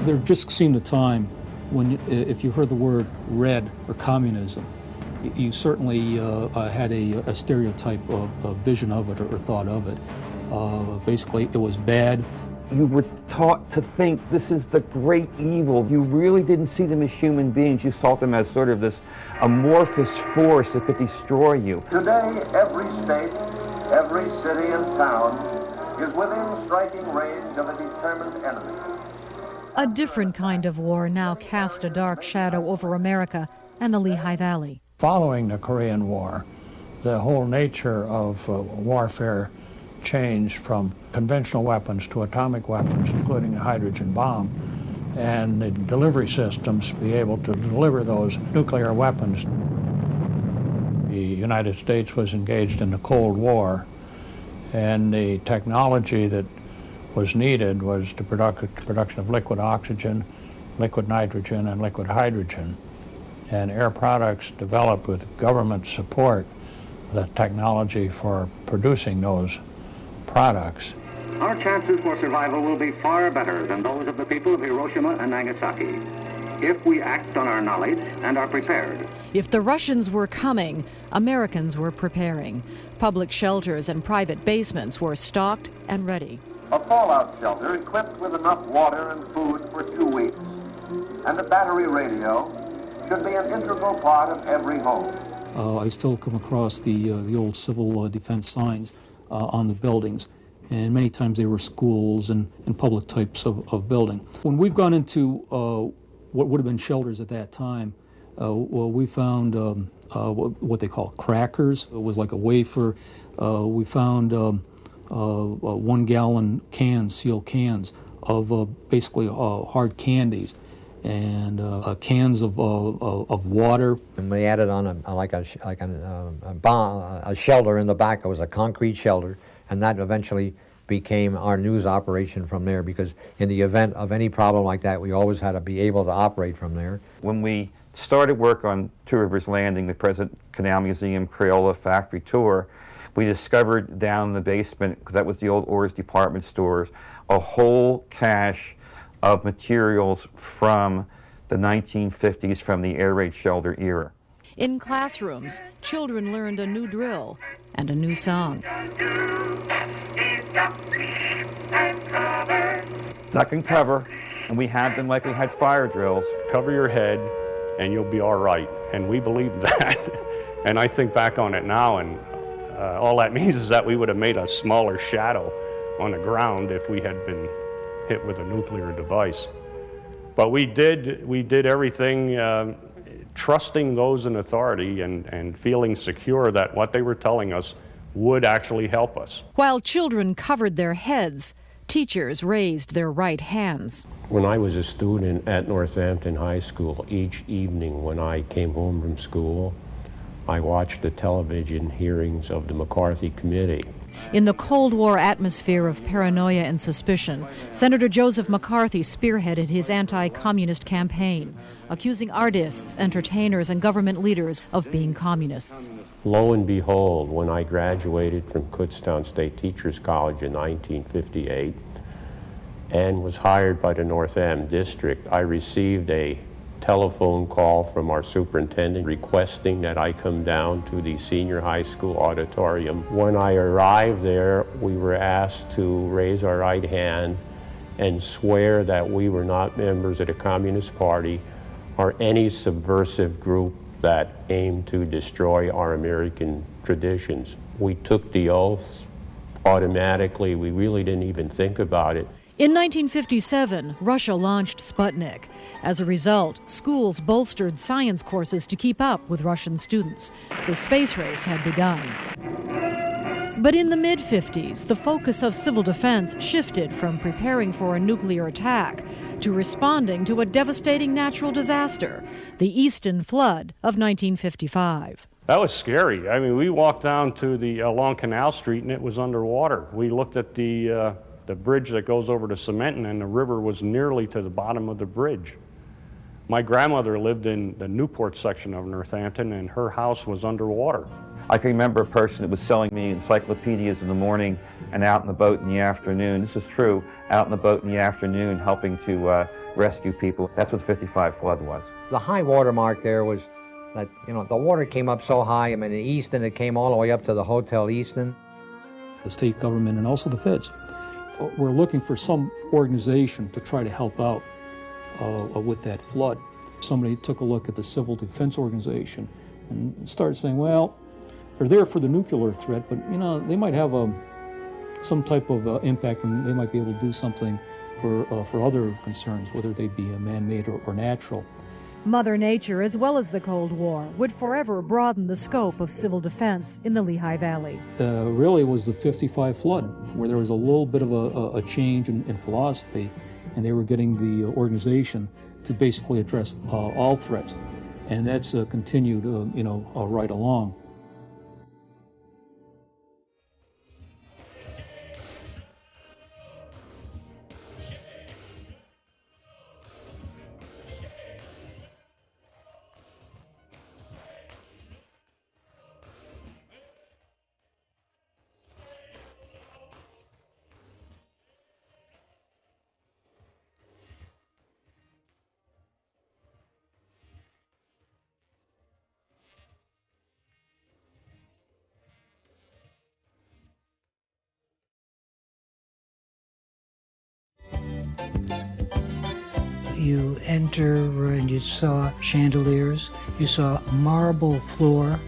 There just seemed a time when, if you heard the word red or communism, you certainly had a stereotype of vision of it or thought of it. Basically, it was bad. You were taught to think this is the great evil. You really didn't see them as human beings. You saw them as sort of this amorphous force that could destroy you. Today, every state, every city and town is within striking range of a determined enemy. A different kind of war now cast a dark shadow over America and the Lehigh Valley. Following the Korean War, the whole nature of warfare changed from conventional weapons to atomic weapons, including a hydrogen bomb, and the delivery systems to be able to deliver those nuclear weapons. The United States was engaged in the Cold War, and the technology that was needed was the production of liquid oxygen, liquid nitrogen, and liquid hydrogen. And Air Products developed with government support the technology for producing those products. Our chances for survival will be far better than those of the people of Hiroshima and Nagasaki if we act on our knowledge and are prepared. If the Russians were coming, Americans were preparing. Public shelters and private basements were stocked and ready. A fallout shelter equipped with enough water and food for 2 weeks, and a battery radio should be an integral part of every home. I still come across the old civil defense signs on the buildings, and many times they were schools and public types of building. When we've gone into what would have been shelters at that time, we found what they call crackers. It was like a wafer. We found 1 gallon cans, sealed cans of basically hard candies, and cans of water. And we added on a shelter in the back. It was a concrete shelter, and that eventually became our news operation from there, because in the event of any problem like that, we always had to be able to operate from there. When we started work on Two Rivers Landing, the present Canal Museum Crayola factory tour, we discovered down in the basement, because that was the old Orr's department stores, a whole cache of materials from the 1950s, from the air raid shelter era. In classrooms, children learned a new drill and a new song. Duck and cover, and we had them like we had fire drills. Cover your head and you'll be all right, and we believed that. And I think back on it now, and all that means is that we would have made a smaller shadow on the ground if we had been hit with a nuclear device. But we did everything trusting those in authority and feeling secure that what they were telling us would actually help us. While children covered their heads, teachers raised their right hands. When I was a student at Northampton High School, each evening when I came home from school, I watched the television hearings of the McCarthy Committee. In the Cold War atmosphere of paranoia and suspicion, Senator Joseph McCarthy spearheaded his anti-communist campaign, accusing artists, entertainers, and government leaders of being communists. Lo and behold, when I graduated from Kutztown State Teachers College in 1958 and was hired by the North End District, I received a telephone call from our superintendent requesting that I come down to the senior high school auditorium. When I arrived there, we were asked to raise our right hand and swear that we were not members of the Communist Party or any subversive group that aimed to destroy our American traditions. We took the oath automatically. We really didn't even think about it. In 1957, Russia launched Sputnik. As a result, schools bolstered science courses to keep up with Russian students. The space race had begun. But in the mid-50s, the focus of civil defense shifted from preparing for a nuclear attack to responding to a devastating natural disaster, the Easton flood of 1955. That was scary. I mean, we walked down to along Canal Street and it was underwater. We looked at the bridge that goes over to Cementon, and the river was nearly to the bottom of the bridge. My grandmother lived in the Newport section of Northampton, and her house was underwater. I can remember a person that was selling me encyclopedias in the morning and out in the boat in the afternoon. This is true, out in the boat in the afternoon, helping to rescue people. That's what the 55 flood was. The high water mark there was that, the water came up so high. I mean, in Easton, it came all the way up to the Hotel Easton. The state government and also the feds were looking for some organization to try to help out with that flood. Somebody took a look at the Civil Defense Organization and started saying, well, they're there for the nuclear threat, but they might have some type of impact, and they might be able to do something for other concerns, whether they be man-made or natural. Mother Nature, as well as the Cold War, would forever broaden the scope of civil defense in the Lehigh Valley. Really was the 55 flood, where there was a little bit of a change in philosophy, and they were getting the organization to basically address all threats. And that's continued, right along. You enter and you saw chandeliers, you saw marble floor,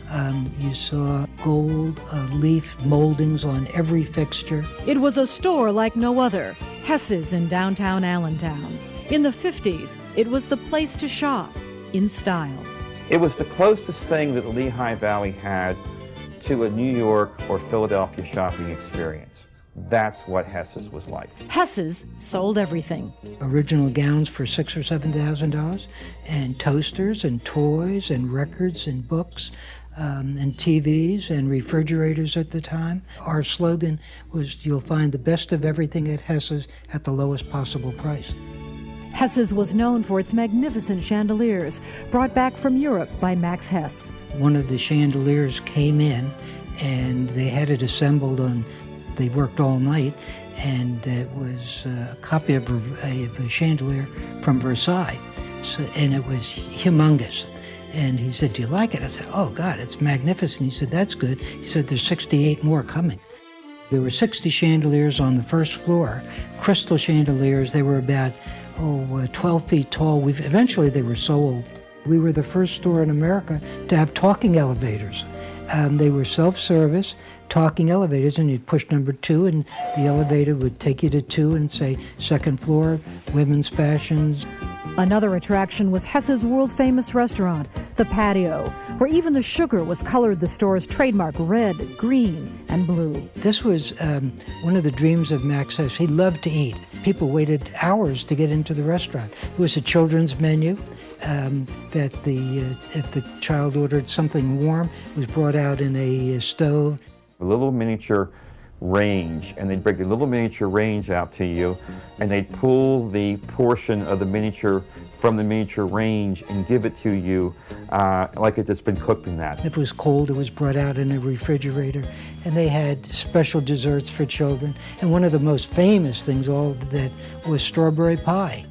you saw gold leaf moldings on every fixture. It was a store like no other, Hess's in downtown Allentown. In the 50s, it was the place to shop, in style. It was the closest thing that the Lehigh Valley had to a New York or Philadelphia shopping experience. That's what Hess's was like. Hess's sold everything. Original gowns for $6,000 or $7,000, and toasters and toys and records and books, and TVs and refrigerators at the time. Our slogan was, you'll find the best of everything at Hess's at the lowest possible price. Hess's was known for its magnificent chandeliers, brought back from Europe by Max Hess. One of the chandeliers came in, and they had it assembled on. They worked all night, and it was a copy of a chandelier from Versailles, and it was humongous. And he said, do you like it? I said, oh, God, it's magnificent. He said, that's good. He said, there's 68 more coming. There were 60 chandeliers on the first floor, crystal chandeliers. They were about 12 feet tall. Eventually, they were sold. We were the first store in America to have talking elevators. They were self-service, talking elevators, and you'd push number 2, and the elevator would take you to 2 and say, second floor, women's fashions. Another attraction was Hess's world-famous restaurant, The Patio, where even the sugar was colored the store's trademark red, green, and blue. This was one of the dreams of Max Hess. He loved to eat. People waited hours to get into the restaurant. There was a children's menu that if the child ordered something warm, it was brought out in a stove. A little miniature range, and they'd bring a little miniature range out to you, and they'd pull the portion of the miniature from the miniature range and give it to you like it just been cooked in that. If it was cold, it was brought out in a refrigerator, and they had special desserts for children. And one of the most famous things all that was strawberry pie,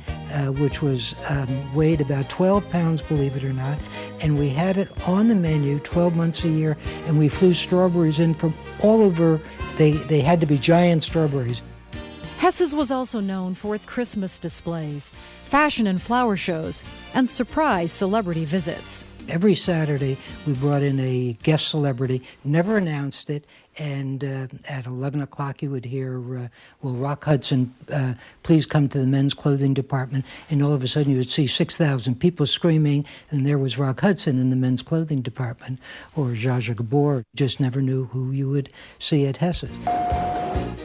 which was weighed about 12 pounds, believe it or not, and we had it on the menu 12 months a year, and we flew strawberries in from all over. They had to be giant strawberries. Hess's was also known for its Christmas displays, fashion and flower shows, and surprise celebrity visits. Every Saturday, we brought in a guest celebrity, never announced it, and at 11 o'clock you would hear, will Rock Hudson please come to the men's clothing department, and all of a sudden you would see 6,000 people screaming, and there was Rock Hudson in the men's clothing department, or Zsa Zsa Gabor. Just never knew who you would see at Hess's.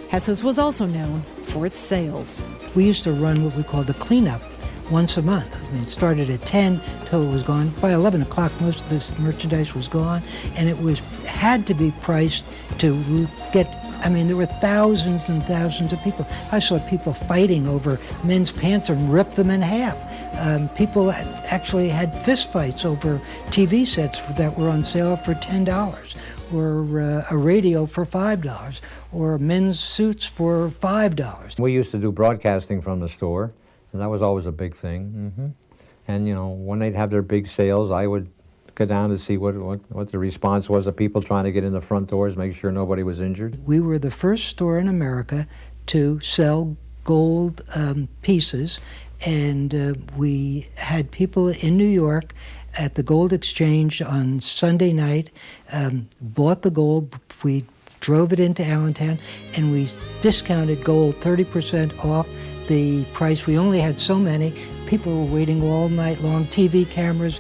Hess's was also known for its sales. We used to run what we called the cleanup once a month. It started at 10 till it was gone. By 11 o'clock, most of this merchandise was gone, and it had to be priced to get. I mean, there were thousands and thousands of people. I saw people fighting over men's pants and ripped them in half. People actually had fist fights over TV sets that were on sale for $10, or a radio for $5, or men's suits for $5. We used to do broadcasting from the store. And that was always a big thing. And, you know, when they'd have their big sales, I would go down to see what the response was of people trying to get in the front doors, make sure nobody was injured. We were the first store in America to sell gold pieces, and we had people in New York at the gold exchange on Sunday night, bought the gold. We drove it into Allentown, and we discounted gold 30% off the price. We only had so many. People were waiting all night long, TV cameras.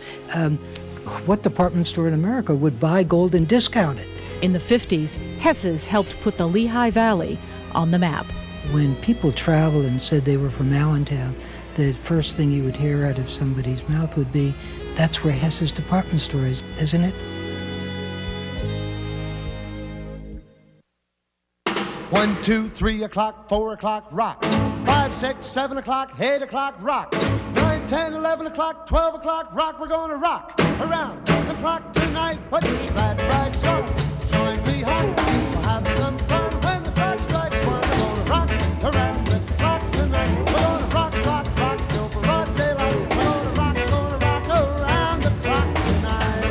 What department store in America would buy gold and discount it? In the 50s, Hesses helped put the Lehigh Valley on the map. When people traveled and said they were from Allentown, the first thing you would hear out of somebody's mouth would be, "That's where Hess's department store is, isn't it?" 1, 2, 3 o'clock, 4 o'clock, rock. 5, 6, 7 o'clock, 8 o'clock, rock. 9, 10, 11 o'clock, 12 o'clock, rock. We're gonna rock around the clock tonight. Put your glad rags on, join me home. We'll have some fun when the clock strikes 1. We're gonna rock around the clock tonight. We're gonna rock, rock, rock till broad daylight. We're gonna rock around the clock tonight.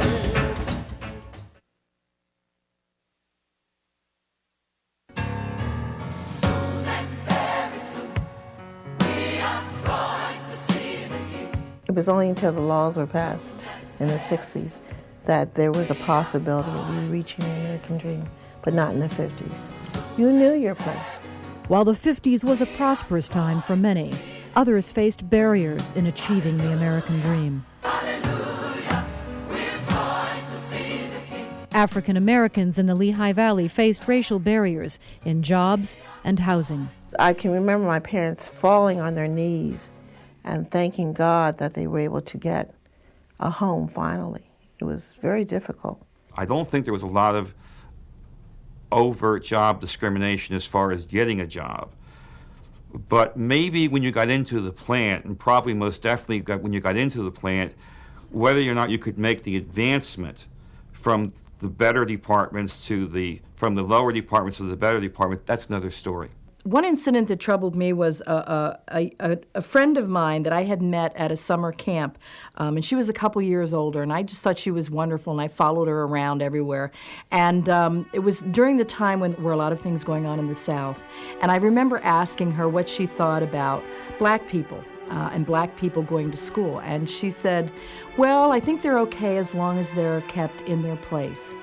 It was only until the laws were passed in the 60s that there was a possibility of you reaching the American dream, but not in the 50s. You knew your place. While the 50s was a prosperous time for many, others faced barriers in achieving the American dream. African Americans in the Lehigh Valley faced racial barriers in jobs and housing. I can remember my parents falling on their knees and thanking God that they were able to get a home finally. It was very difficult. I don't think there was a lot of overt job discrimination as far as getting a job. But maybe when you got into the plant, and probably most definitely when you got into the plant, whether or not you could make the advancement from the better departments from the lower departments to the better department, that's another story. One incident that troubled me was a friend of mine that I had met at a summer camp, and she was a couple years older, and I just thought she was wonderful, and I followed her around everywhere. And it was during the time when there were a lot of things going on in the South, and I remember asking her what she thought about black people and black people going to school, and she said, well, I think they're okay as long as they're kept in their place.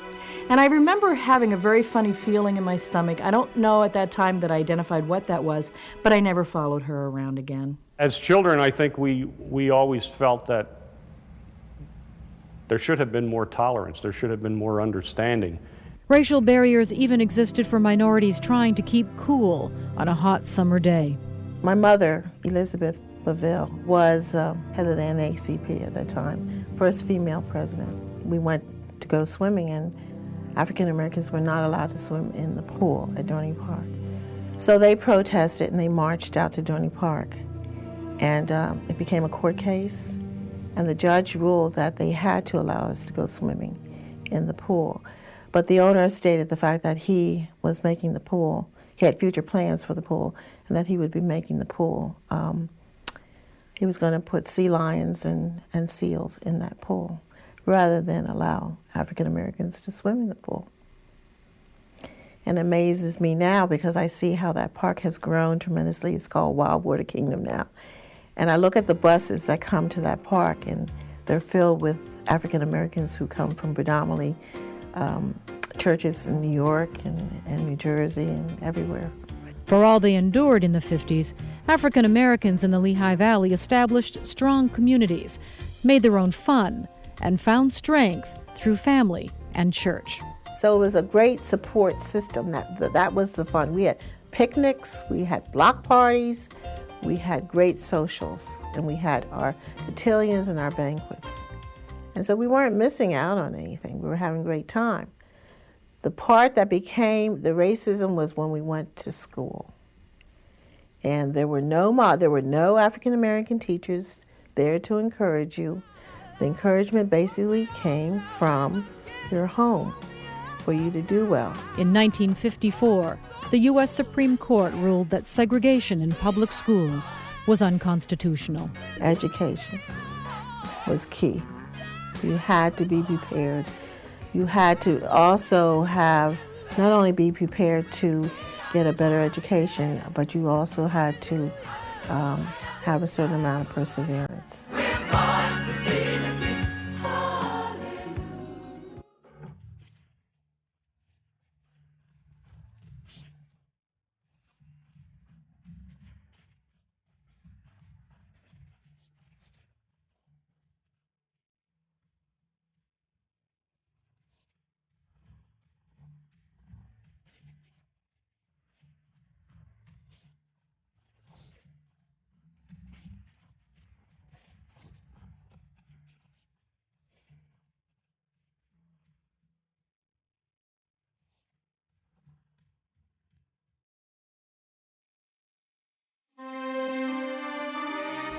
And I remember having a very funny feeling in my stomach. I don't know at that time that I identified what that was, but I never followed her around again. As children, I think we always felt that there should have been more tolerance, there should have been more understanding. Racial barriers even existed for minorities trying to keep cool on a hot summer day. My mother, Elizabeth Beville, was head of the NAACP at that time, first female president. We went to go swimming, and African Americans were not allowed to swim in the pool at Dorney Park. So they protested and they marched out to Dorney Park. And it became a court case, and the judge ruled that they had to allow us to go swimming in the pool. But the owner stated the fact that he was making the pool, he had future plans for the pool, and that he would be making the pool. He was going to put sea lions and seals in that pool, rather than allow African Americans to swim in the pool. And it amazes me now because I see how that park has grown tremendously. It's called Wild Water Kingdom now. And I look at the buses that come to that park, and they're filled with African Americans who come from predominantly churches in New York and New Jersey and everywhere. For all they endured in the 50s, African Americans in the Lehigh Valley established strong communities, made their own fun, and found strength through family and church. So it was a great support system. That was the fun. We had picnics, we had block parties, we had great socials, and we had our cotillions and our banquets. And so we weren't missing out on anything. We were having a great time. The part that became the racism was when we went to school. And there were no African American teachers there to encourage you. The encouragement basically came from your home for you to do well. In 1954, the U.S. Supreme Court ruled that segregation in public schools was unconstitutional. Education was key. You had to be prepared. You had to also not only be prepared to get a better education, but you also had to have a certain amount of perseverance.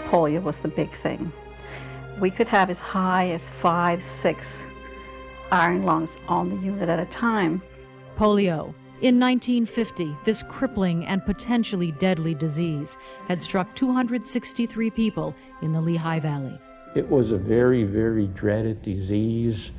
Polio was the big thing. We could have as high as 5, 6 iron lungs on the unit at a time. Polio. In 1950, this crippling and potentially deadly disease had struck 263 people in the Lehigh Valley. It was a very, very dreaded disease.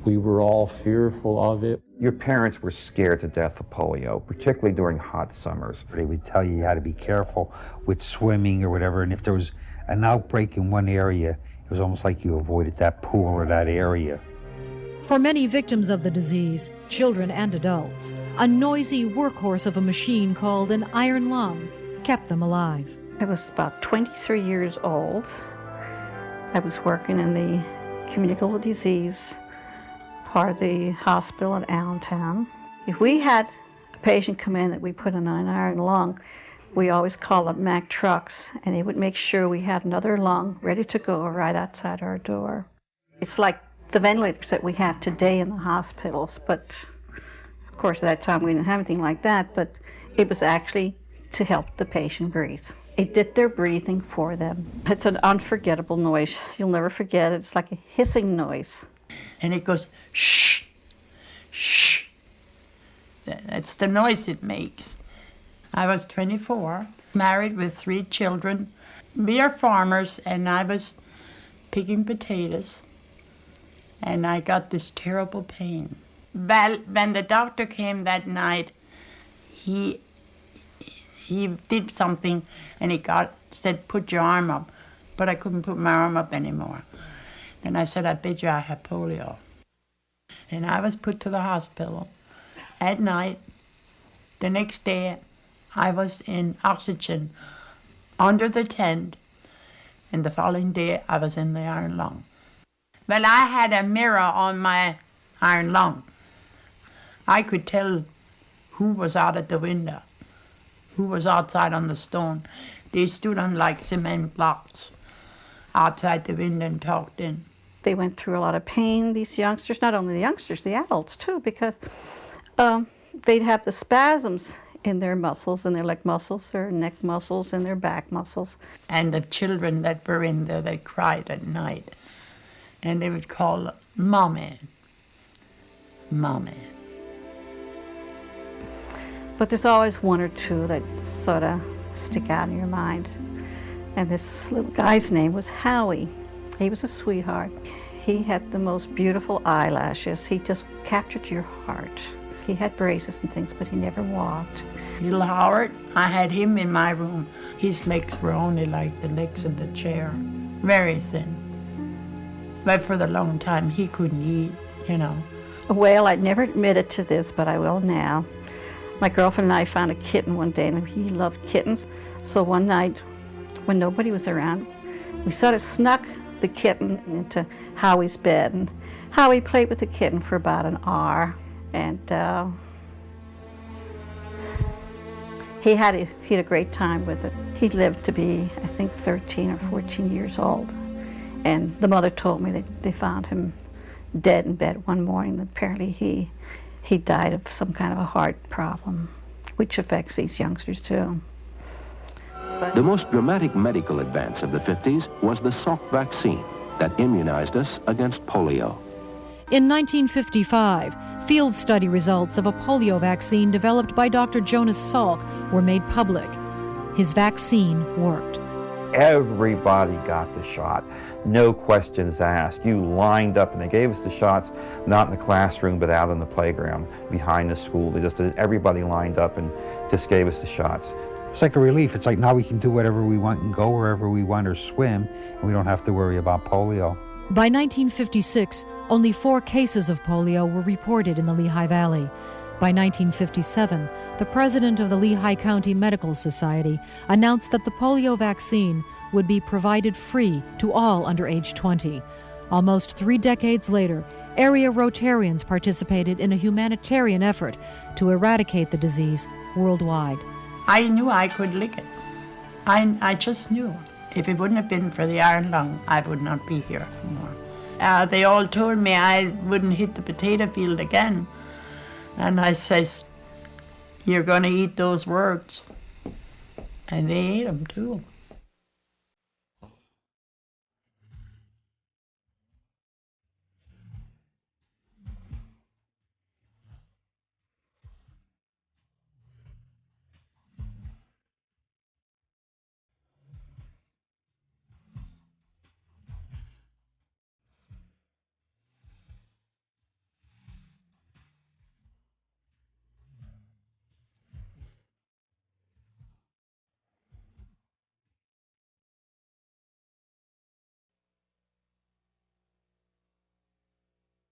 We were all fearful of it. Your parents were scared to death of polio, particularly during hot summers. They would tell you how to be careful with swimming or whatever, and if there was an outbreak in one area, it was almost like you avoided that pool or that area. For many victims of the disease, children and adults, a noisy workhorse of a machine called an iron lung kept them alive. I was about 23 years old. I was working in the communicable disease part of the hospital in Allentown. If we had a patient come in that we put in an iron lung, we always called up Mack trucks, and they would make sure we had another lung ready to go right outside our door. It's like the ventilators that we have today in the hospitals, but of course at that time we didn't have anything like that, but it was actually to help the patient breathe. It did their breathing for them. It's an unforgettable noise. You'll never forget it. It's like a hissing noise. And it goes, shh, shh. That's the noise it makes. I was 24, married with 3 children. We are farmers, and I was picking potatoes, and I got this terrible pain. Well, when the doctor came that night, he did something, and he said, put your arm up. But I couldn't put my arm up anymore. Then I said, I bet you I have polio. And I was put to the hospital at night. The next day, I was in oxygen under the tent, and the following day, I was in the iron lung. Well, I had a mirror on my iron lung. I could tell who was out at the window, who was outside on the stone. They stood on like cement blocks outside the window and talked in. They went through a lot of pain, these youngsters, not only the youngsters, the adults too, because they'd have the spasms in their muscles, in their leg muscles, their neck muscles, and their back muscles. And the children that were in there, they cried at night. And they would call, Mommy, Mommy. But there's always one or two that sort of stick out in your mind. And this little guy's name was Howie. He was a sweetheart. He had the most beautiful eyelashes. He just captured your heart. He had braces and things, but he never walked. Little Howard, I had him in my room. His legs were only like the legs in the chair, very thin. But for the long time, he couldn't eat, you know. Well, I'd never admitted to this, but I will now. My girlfriend and I found a kitten one day, and he loved kittens. So one night, when nobody was around, we sort of snuck the kitten into Howie's bed, and Howie played with the kitten for about an hour, and he had a great time with it. He lived to be, I think, 13 or 14 years old, and the mother told me that they found him dead in bed one morning. Apparently he died of some kind of a heart problem, which affects these youngsters too. The most dramatic medical advance of the 50s was the Salk vaccine that immunized us against polio. In 1955, field study results of a polio vaccine developed by Dr. Jonas Salk were made public. His vaccine worked. everybody got the shot. No questions asked. You lined up, and they gave us the shots, not in the classroom, but out on the playground behind the school. They just did, everybody lined up and just gave us the shots. It's like a relief. It's like now we can do whatever we want and go wherever we want or swim, and we don't have to worry about polio. By 1956, only 4 cases of polio were reported in the Lehigh Valley. By 1957, the president of the Lehigh County Medical Society announced that the polio vaccine would be provided free to all under age 20. Almost 3 decades later, area Rotarians participated in a humanitarian effort to eradicate the disease worldwide. I knew I could lick it. I just knew. If it wouldn't have been for the iron lung, I would not be here anymore. They all told me I wouldn't hit the potato field again. And I says, you're going to eat those words. And they ate them too.